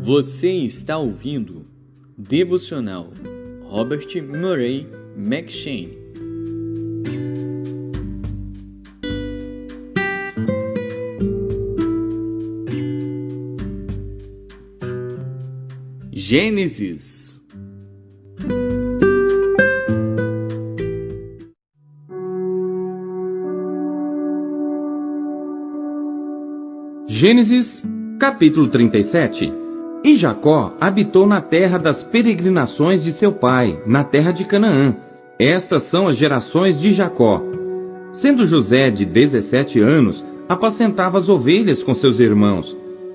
Você está ouvindo Devocional Robert Murray McCheyne. Gênesis. Gênesis, capítulo 37. E Jacó habitou na terra das peregrinações de seu pai, na terra de Canaã. Estas são as gerações de Jacó. Sendo José de 17 anos, apacentava as ovelhas com seus irmãos.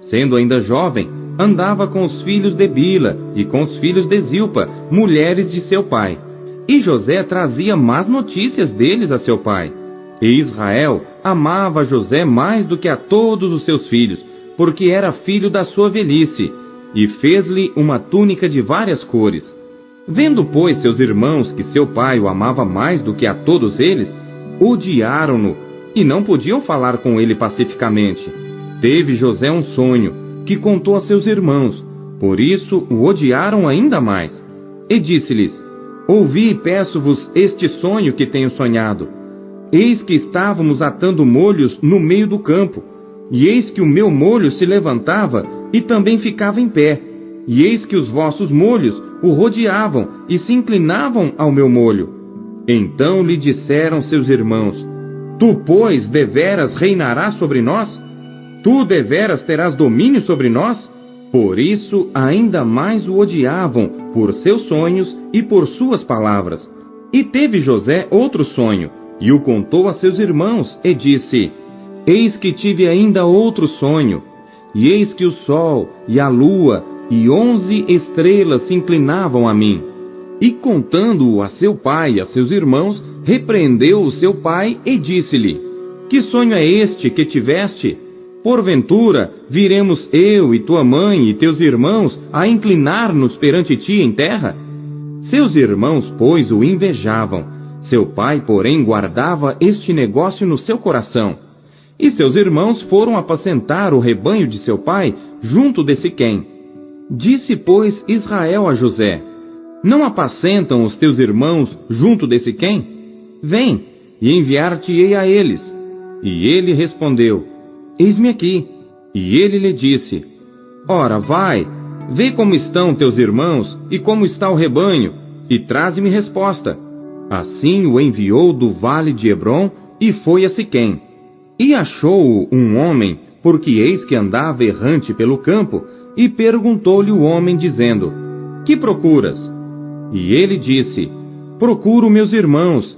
Sendo ainda jovem, andava com os filhos de Bila e com os filhos de Zilpa, mulheres de seu pai. E José trazia más notícias deles a seu pai. E Israel amava José mais do que a todos os seus filhos, porque era filho da sua velhice, e fez-lhe uma túnica de várias cores. Vendo, pois, seus irmãos que seu pai o amava mais do que a todos eles, odiaram-no, e não podiam falar com ele pacificamente. Teve José um sonho, que contou a seus irmãos, por isso o odiaram ainda mais. E disse-lhes: Ouvi e peço-vos este sonho que tenho sonhado. Eis que estávamos atando molhos no meio do campo, e eis que o meu molho se levantava e também ficava em pé, e eis que os vossos molhos o rodeavam e se inclinavam ao meu molho. Então lhe disseram seus irmãos: Tu, pois, deveras reinarás sobre nós? Tu deveras terás domínio sobre nós? Por isso ainda mais o odiavam por seus sonhos e por suas palavras. E teve José outro sonho, e o contou a seus irmãos, e disse: Eis que tive ainda outro sonho, e eis que o sol e a lua e 11 estrelas se inclinavam a mim. E contando-o a seu pai e a seus irmãos, repreendeu o seu pai e disse-lhe: Que sonho é este que tiveste? Porventura, viremos eu e tua mãe e teus irmãos a inclinar-nos perante ti em terra? Seus irmãos, pois, o invejavam. Seu pai, porém, guardava este negócio no seu coração. E seus irmãos foram apacentar o rebanho de seu pai junto de Siquém. Disse, pois, Israel a José: Não apacentam os teus irmãos junto de Siquém? Vem, e enviar-te-ei a eles. E ele respondeu: Eis-me aqui. E ele lhe disse: Ora, vai, vê como estão teus irmãos e como está o rebanho, e traze-me resposta. Assim o enviou do vale de Hebrom e foi a Siquém. E achou-o um homem, porque eis que andava errante pelo campo, e perguntou-lhe o homem, dizendo: Que procuras? E ele disse: Procuro meus irmãos.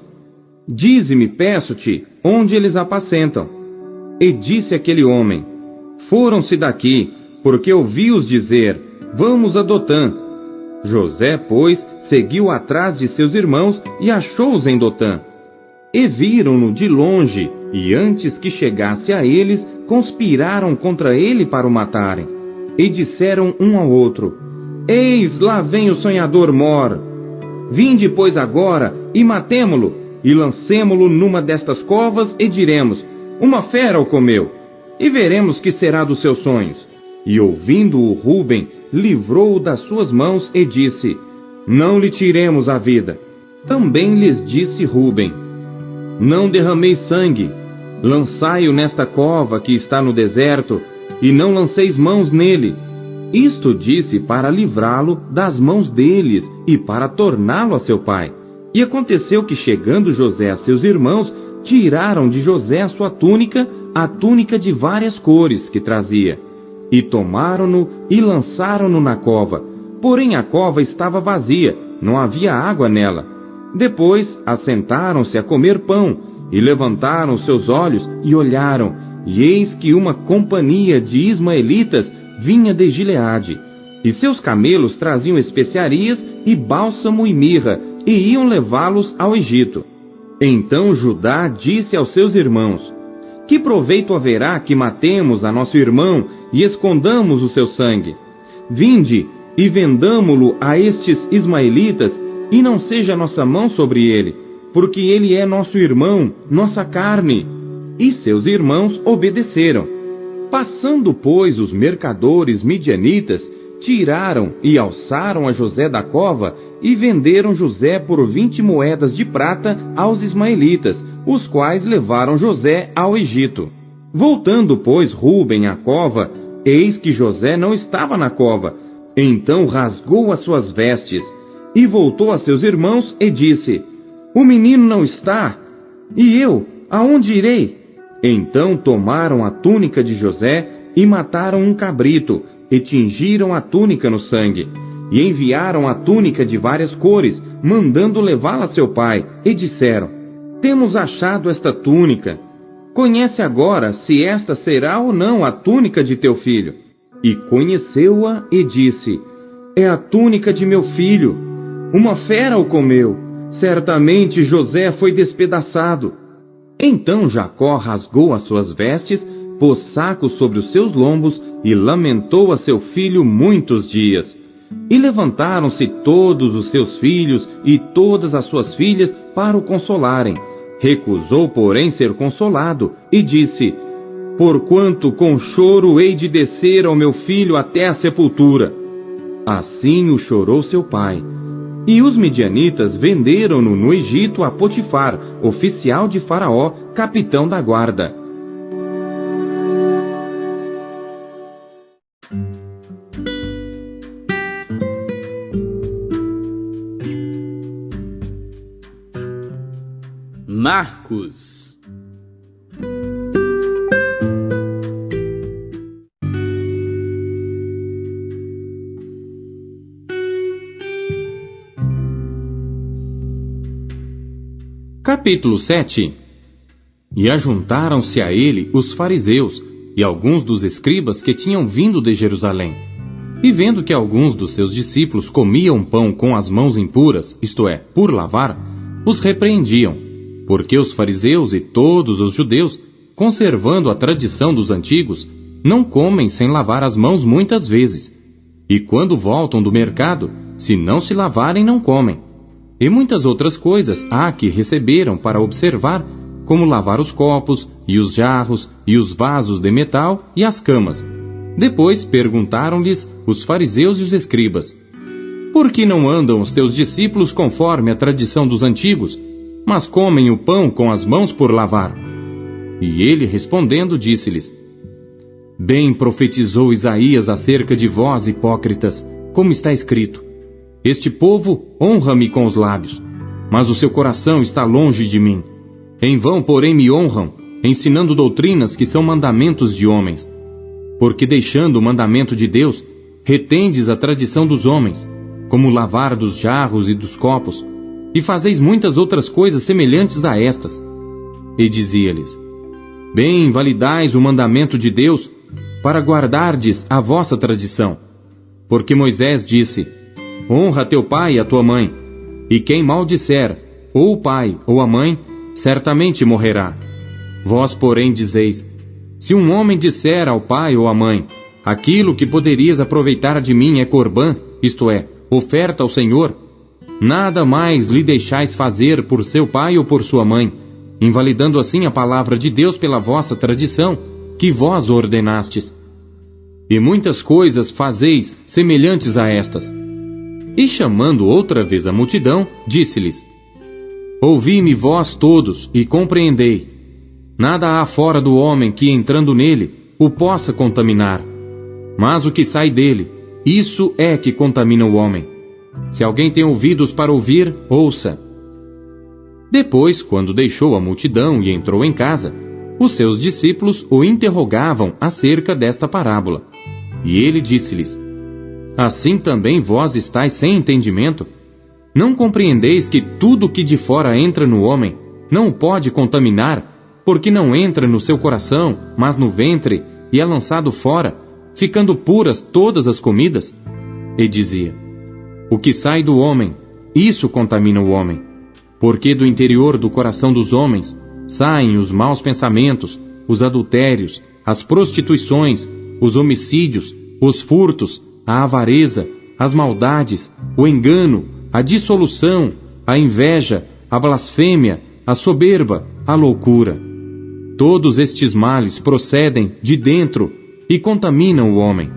Dize-me, peço-te, onde eles apacentam. E disse aquele homem: Foram-se daqui, porque ouvi-os dizer: Vamos a Dotã. José, pois, seguiu atrás de seus irmãos e achou-os em Dotã. E viram-no de longe, e antes que chegasse a eles, conspiraram contra ele para o matarem. E disseram um ao outro: Eis, lá vem o sonhador mor. Vinde, pois, agora, e matemo-lo, e lancemo-lo numa destas covas, e diremos: Uma fera o comeu, e veremos que será dos seus sonhos. E ouvindo-o Ruben, livrou-o das suas mãos, e disse: Não lhe tiremos a vida. Também lhes disse Ruben: Não derrameis sangue, lançai-o nesta cova que está no deserto, e não lanceis mãos nele. Isto disse para livrá-lo das mãos deles, e para torná-lo a seu pai. E aconteceu que, chegando José a seus irmãos, tiraram de José a sua túnica, a túnica de várias cores que trazia. E tomaram-no e lançaram-no na cova. Porém a cova estava vazia, não havia água nela. Depois assentaram-se a comer pão, e levantaram seus olhos e olharam, e eis que uma companhia de ismaelitas vinha de Gileade. E seus camelos traziam especiarias e bálsamo e mirra, e iam levá-los ao Egito. Então Judá disse aos seus irmãos: Que proveito haverá que matemos a nosso irmão e escondamos o seu sangue? Vinde e vendamo-lo a estes ismaelitas, e não seja nossa mão sobre ele, porque ele é nosso irmão, nossa carne. E seus irmãos obedeceram. Passando, pois, os mercadores midianitas, tiraram e alçaram a José da cova e venderam José por 20 moedas de prata aos ismaelitas, os quais levaram José ao Egito. Voltando, pois, Rúben à cova, eis que José não estava na cova. Então rasgou as suas vestes e voltou a seus irmãos e disse: O menino não está, e eu, aonde irei? Então tomaram a túnica de José e mataram um cabrito, e tingiram a túnica no sangue, e enviaram a túnica de várias cores, mandando levá-la a seu pai, e disseram: Temos achado esta túnica. Conhece agora se esta será ou não a túnica de teu filho. E conheceu-a e disse: É a túnica de meu filho. Uma fera o comeu. Certamente José foi despedaçado. Então Jacó rasgou as suas vestes, pôs saco sobre os seus lombos e lamentou a seu filho muitos dias. E levantaram-se todos os seus filhos e todas as suas filhas para o consolarem. Recusou, porém, ser consolado e disse: Porquanto com choro hei de descer ao meu filho até a sepultura. Assim o chorou seu pai. E os midianitas venderam-no no Egito a Potifar, oficial de Faraó, capitão da guarda. Marcos. Capítulo 7. E ajuntaram-se a ele os fariseus e alguns dos escribas que tinham vindo de Jerusalém. E vendo que alguns dos seus discípulos comiam pão com as mãos impuras, isto é, por lavar, os repreendiam, porque os fariseus e todos os judeus, conservando a tradição dos antigos, não comem sem lavar as mãos muitas vezes. E quando voltam do mercado, se não se lavarem, não comem. E muitas outras coisas há que receberam para observar, como lavar os copos, e os jarros, e os vasos de metal, e as camas. Depois perguntaram-lhes os fariseus e os escribas: Por que não andam os teus discípulos conforme a tradição dos antigos, mas comem o pão com as mãos por lavar? E ele, respondendo, disse-lhes: Bem profetizou Isaías acerca de vós, hipócritas, como está escrito: Este povo honra-me com os lábios, mas o seu coração está longe de mim. Em vão, porém, me honram, ensinando doutrinas que são mandamentos de homens. Porque deixando o mandamento de Deus, retendes a tradição dos homens, como o lavar dos jarros e dos copos, e fazeis muitas outras coisas semelhantes a estas. E dizia-lhes: Bem invalidais o mandamento de Deus, para guardardes a vossa tradição. Porque Moisés disse: Honra teu pai e a tua mãe, e quem maldisser, ou o pai ou a mãe, certamente morrerá. Vós, porém, dizeis: Se um homem disser ao pai ou à mãe: Aquilo que poderias aproveitar de mim é corbã, isto é, oferta ao Senhor, nada mais lhe deixais fazer por seu pai ou por sua mãe, invalidando assim a palavra de Deus pela vossa tradição, que vós ordenastes. E muitas coisas fazeis semelhantes a estas. E chamando outra vez a multidão, disse-lhes: Ouvi-me vós todos e compreendei. Nada há fora do homem que, entrando nele, o possa contaminar. Mas o que sai dele, isso é que contamina o homem. Se alguém tem ouvidos para ouvir, ouça. Depois, quando deixou a multidão e entrou em casa, os seus discípulos o interrogavam acerca desta parábola. E ele disse-lhes: Assim também vós estáis sem entendimento? Não compreendeis que tudo que de fora entra no homem não o pode contaminar, porque não entra no seu coração, mas no ventre, e é lançado fora, ficando puras todas as comidas? E dizia: O que sai do homem, isso contamina o homem. Porque do interior do coração dos homens saem os maus pensamentos, os adultérios, as prostituições, os homicídios, os furtos, a avareza, as maldades, o engano, a dissolução, a inveja, a blasfêmia, a soberba, a loucura. Todos estes males procedem de dentro e contaminam o homem.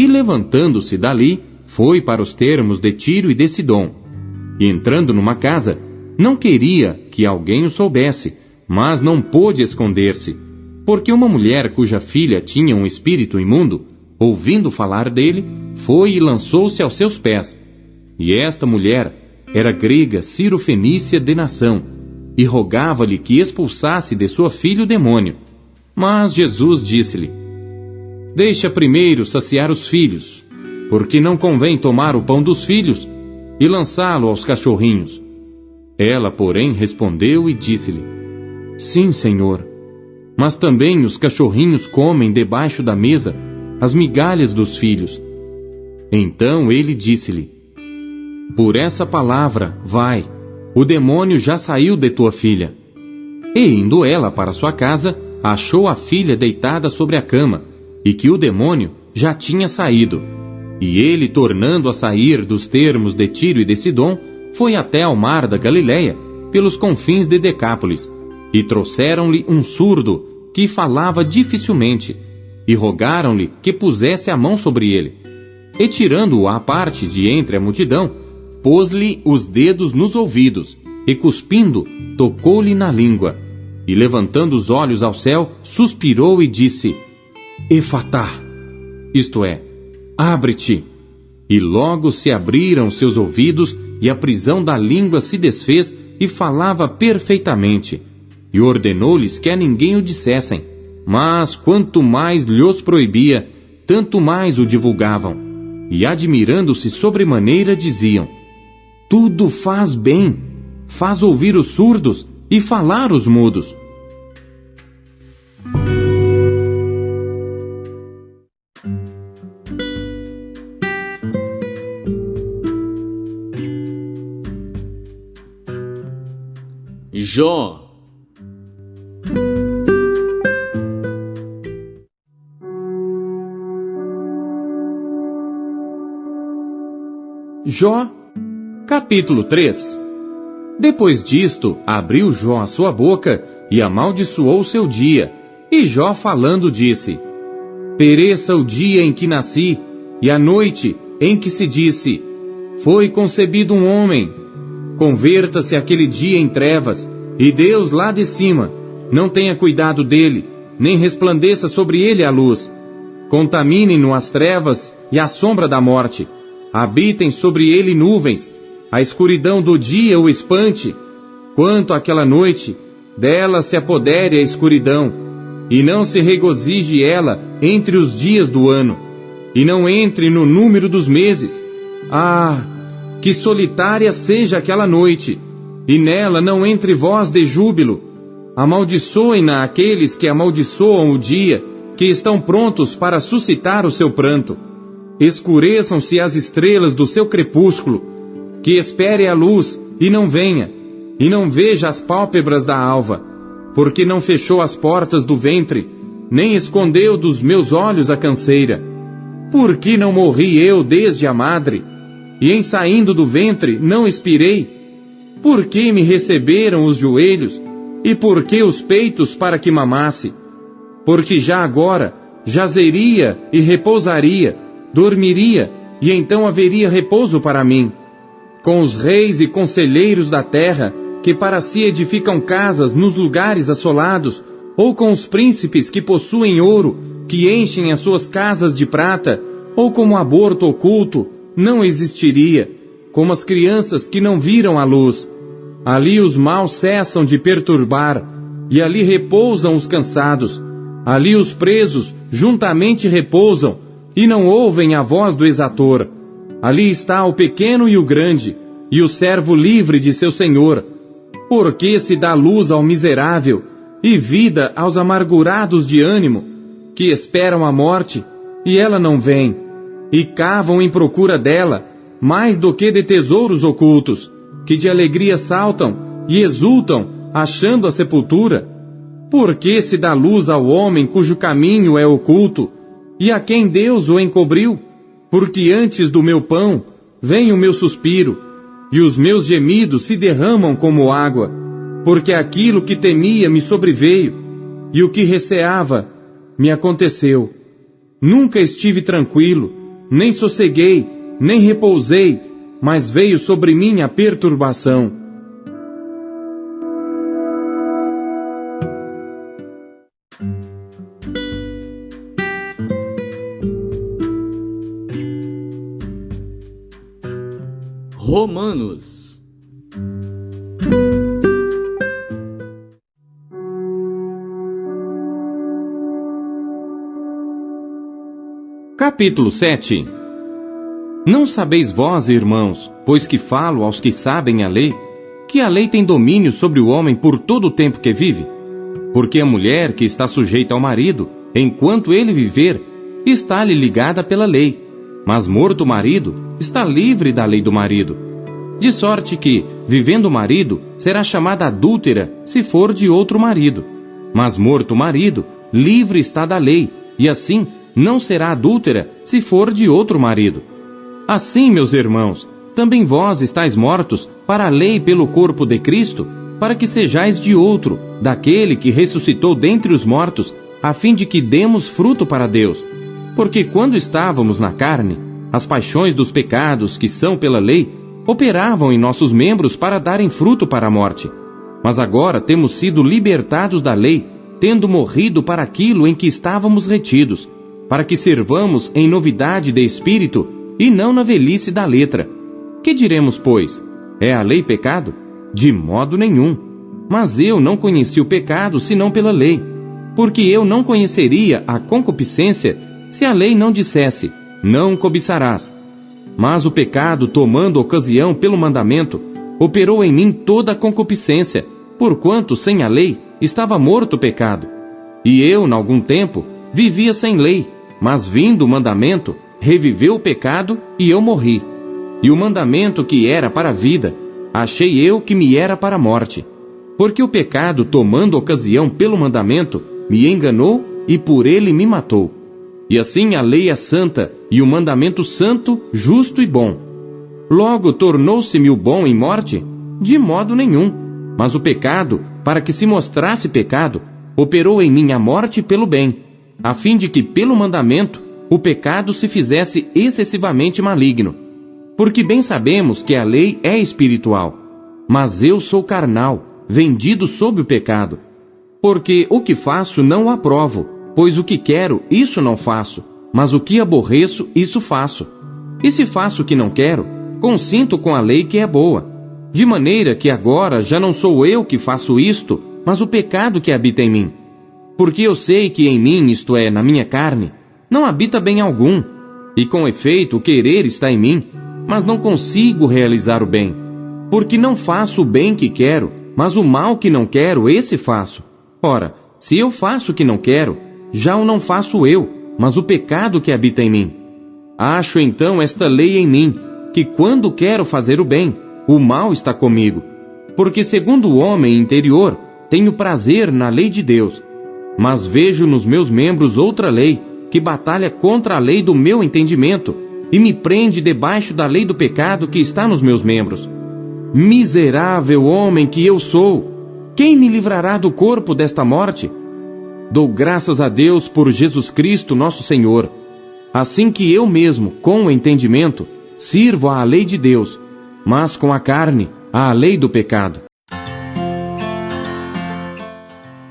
E levantando-se dali, foi para os termos de Tiro e de Sidom. E entrando numa casa, não queria que alguém o soubesse, mas não pôde esconder-se, porque uma mulher cuja filha tinha um espírito imundo, ouvindo falar dele, foi e lançou-se aos seus pés. E esta mulher era grega cirofenícia de nação, e rogava-lhe que expulsasse de sua filha o demônio. Mas Jesus disse-lhe: Deixa primeiro saciar os filhos, porque não convém tomar o pão dos filhos e lançá-lo aos cachorrinhos. Ela, porém, respondeu e disse-lhe: Sim, Senhor, mas também os cachorrinhos comem debaixo da mesa as migalhas dos filhos. Então ele disse-lhe: Por essa palavra, vai, o demônio já saiu de tua filha. E indo ela para sua casa, achou a filha deitada sobre a cama, e que o demônio já tinha saído. E ele, tornando a sair dos termos de Tiro e de Sidom, foi até ao mar da Galileia, pelos confins de Decápolis, e trouxeram-lhe um surdo, que falava dificilmente, e rogaram-lhe que pusesse a mão sobre ele. E tirando-o à parte de entre a multidão, pôs-lhe os dedos nos ouvidos, e cuspindo, tocou-lhe na língua. E levantando os olhos ao céu, suspirou e disse: Efatá, isto é, abre-te. E logo se abriram seus ouvidos, e a prisão da língua se desfez, e falava perfeitamente. E ordenou-lhes que a ninguém o dissessem, mas quanto mais lhos proibia, tanto mais o divulgavam. E admirando-se sobremaneira diziam: Tudo faz bem, faz ouvir os surdos e falar os mudos. Jó. Jó, capítulo 3. Depois disto, abriu Jó a sua boca e amaldiçoou seu dia. E Jó falando disse: Pereça o dia em que nasci, e a noite em que se disse: Foi concebido um homem. Converta-se aquele dia em trevas, e Deus lá de cima não tenha cuidado dele, nem resplandeça sobre ele a luz. Contaminem-no as trevas e a sombra da morte. Habitem sobre ele nuvens, a escuridão do dia o espante. Quanto àquela noite, dela se apodere a escuridão, e não se regozije ela entre os dias do ano, e não entre no número dos meses. Ah, que solitária seja aquela noite, e nela não entre voz de júbilo. Amaldiçoem-na aqueles que amaldiçoam o dia, que estão prontos para suscitar o seu pranto. Escureçam-se as estrelas do seu crepúsculo, que espere a luz e não venha, e não veja as pálpebras da alva, porque não fechou as portas do ventre, nem escondeu dos meus olhos a canseira. Por que não morri eu desde a madre, e em saindo do ventre não expirei? Por que me receberam os joelhos, e por que os peitos para que mamasse? Porque já agora jazeria e repousaria, dormiria, e então haveria repouso para mim. Com os reis e conselheiros da terra, que para si edificam casas nos lugares assolados, ou com os príncipes que possuem ouro, que enchem as suas casas de prata, ou como aborto oculto, não existiria, como as crianças que não viram a luz. Ali os maus cessam de perturbar, e ali repousam os cansados. Ali os presos juntamente repousam, e não ouvem a voz do exator. Ali está o pequeno e o grande, e o servo livre de seu senhor. Porque se dá luz ao miserável, e vida aos amargurados de ânimo, que esperam a morte, e ela não vem, e cavam em procura dela, mais do que de tesouros ocultos, que de alegria saltam e exultam, achando a sepultura? Porque se dá luz ao homem cujo caminho é oculto, e a quem Deus o encobriu? Porque antes do meu pão vem o meu suspiro, e os meus gemidos se derramam como água, porque aquilo que temia me sobreveio, e o que receava me aconteceu. Nunca estive tranquilo, Nem sosseguei, nem repousei, mas veio sobre mim a perturbação. Romanos. Capítulo 7. Não sabeis vós, irmãos, pois que falo aos que sabem a lei, que a lei tem domínio sobre o homem por todo o tempo que vive? Porque a mulher que está sujeita ao marido, enquanto ele viver, está-lhe ligada pela lei, mas morto o marido, está livre da lei do marido. De sorte que, vivendo o marido, será chamada adúltera se for de outro marido. Mas morto o marido, livre está da lei, e assim não será adúltera se for de outro marido. Assim, meus irmãos, também vós estáis mortos para a lei pelo corpo de Cristo, para que sejais de outro, daquele que ressuscitou dentre os mortos, a fim de que demos fruto para Deus. Porque quando estávamos na carne, as paixões dos pecados que são pela lei operavam em nossos membros para darem fruto para a morte. Mas agora temos sido libertados da lei, tendo morrido para aquilo em que estávamos retidos, para que servamos em novidade de espírito e não na velhice da letra. Que diremos, pois? É a lei pecado? De modo nenhum. Mas eu não conheci o pecado senão pela lei, porque eu não conheceria a concupiscência se a lei não dissesse, não cobiçarás. Mas o pecado, tomando ocasião pelo mandamento, operou em mim toda a concupiscência, porquanto sem a lei estava morto o pecado. E eu, em algum tempo, vivia sem lei, mas vindo o mandamento, reviveu o pecado e eu morri. E o mandamento que era para a vida, achei eu que me era para a morte. Porque o pecado, tomando ocasião pelo mandamento, me enganou e por ele me matou. E assim a lei é santa, e o mandamento santo, justo e bom. Logo tornou-se-me o bom em morte? De modo nenhum. Mas o pecado, para que se mostrasse pecado, operou em mim a morte pelo bem, a fim de que pelo mandamento o pecado se fizesse excessivamente maligno. Porque bem sabemos que a lei é espiritual, mas eu sou carnal, vendido sob o pecado. Porque o que faço não o aprovo, pois o que quero, isso não faço, mas o que aborreço, isso faço. E se faço o que não quero, consinto com a lei que é boa. De maneira que agora já não sou eu que faço isto, mas o pecado que habita em mim. Porque eu sei que em mim, isto é, na minha carne, não habita bem algum. E com efeito o querer está em mim, mas não consigo realizar o bem. Porque não faço o bem que quero, mas o mal que não quero, esse faço. Ora, se eu faço o que não quero, já o não faço eu, mas o pecado que habita em mim. Acho então esta lei em mim, que quando quero fazer o bem, o mal está comigo. Porque segundo o homem interior, tenho prazer na lei de Deus. Mas vejo nos meus membros outra lei, que batalha contra a lei do meu entendimento, e me prende debaixo da lei do pecado que está nos meus membros. Miserável homem que eu sou! Quem me livrará do corpo desta morte? Dou graças a Deus por Jesus Cristo nosso Senhor. Assim que eu mesmo, com o entendimento, sirvo à lei de Deus, mas com a carne, à lei do pecado.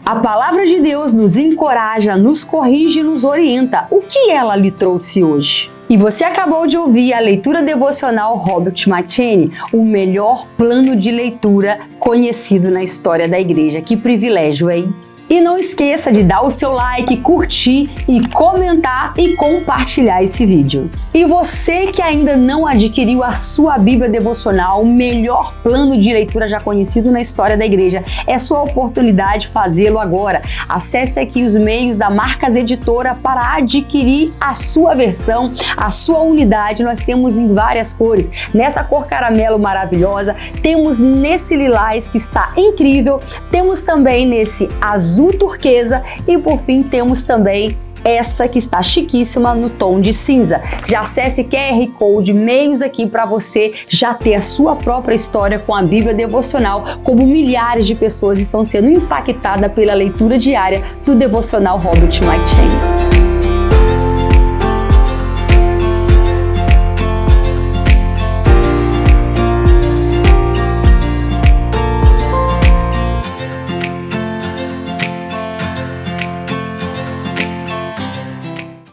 A palavra de Deus nos encoraja, nos corrige e nos orienta. O que ela lhe trouxe hoje? E você acabou de ouvir a leitura devocional Robert McCheyne, o melhor plano de leitura conhecido na história da igreja. Que privilégio, hein? E não esqueça de dar o seu like, curtir e comentar e compartilhar esse vídeo. E você que ainda não adquiriu a sua Bíblia devocional, o melhor plano de leitura já conhecido na história da igreja, é sua oportunidade de fazê-lo agora. Acesse aqui os meios da Marcas Editora para adquirir a sua versão, a sua unidade. Nós temos em várias cores. Nessa cor caramelo maravilhosa, temos nesse lilás que está incrível, temos também nesse azul turquesa e por fim temos também essa que está chiquíssima no tom de cinza. Já acesse QR Code, meios aqui para você já ter a sua própria história com a Bíblia devocional, como milhares de pessoas estão sendo impactadas pela leitura diária do devocional Robert McCheyne.